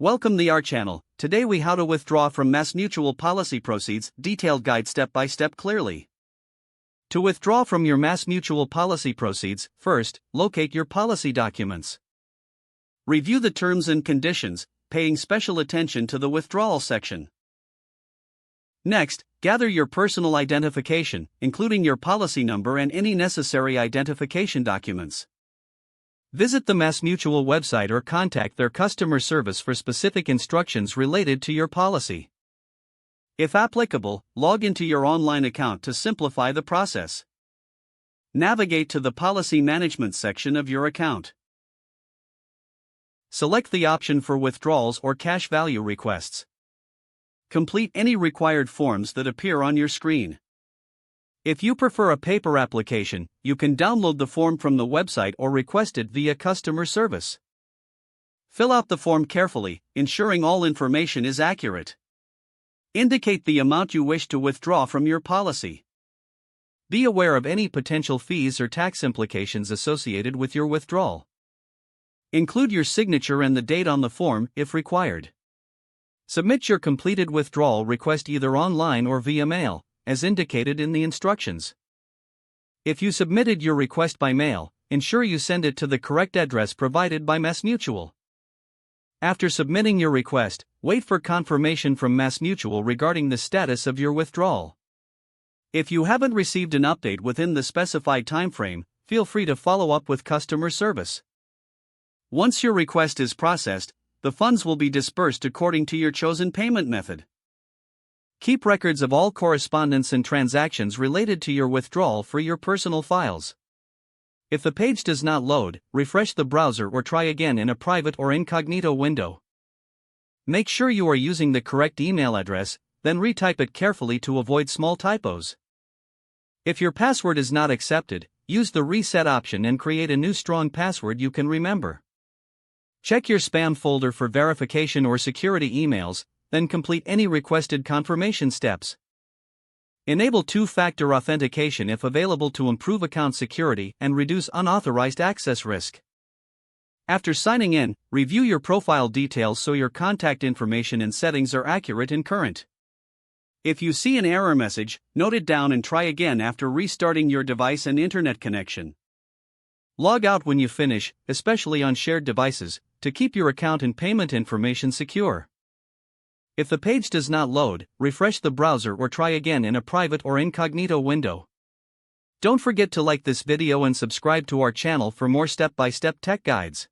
Welcome the our channel. Today we how to withdraw from MassMutual policy proceeds, detailed guide step by step clearly. To withdraw from your MassMutual policy proceeds, first, locate your policy documents. Review the terms and conditions, paying special attention to the withdrawal section. Next, gather your personal identification, including your policy number and any necessary identification documents. Visit the MassMutual website or contact their customer service for specific instructions related to your policy. If applicable, log into your online account to simplify the process. Navigate to the Policy Management section of your account. Select the option for withdrawals or cash value requests. Complete any required forms that appear on your screen. If you prefer a paper application, you can download the form from the website or request it via customer service. Fill out the form carefully, ensuring all information is accurate. Indicate the amount you wish to withdraw from your policy. Be aware of any potential fees or tax implications associated with your withdrawal. Include your signature and the date on the form if required. Submit your completed withdrawal request either online or via mail, as indicated in the instructions. If you submitted your request by mail, ensure you send it to the correct address provided by MassMutual. After submitting your request, wait for confirmation from MassMutual regarding the status of your withdrawal. If you haven't received an update within the specified timeframe, feel free to follow up with customer service. Once your request is processed, the funds will be dispersed according to your chosen payment method. Keep records of all correspondence and transactions related to your withdrawal for your personal files. If the page does not load, refresh the browser or try again in a private or incognito window. Make sure you are using the correct email address, then retype it carefully to avoid small typos. If your password is not accepted, use the reset option and create a new strong password you can remember. Check your spam folder for verification or security emails, then complete any requested confirmation steps. Enable two-factor authentication if available to improve account security and reduce unauthorized access risk. After signing in, review your profile details so your contact information and settings are accurate and current. If you see an error message, note it down and try again after restarting your device and internet connection. Log out when you finish, especially on shared devices, to keep your account and payment information secure. If the page does not load, refresh the browser or try again in a private or incognito window. Don't forget to like this video and subscribe to our channel for more step-by-step tech guides.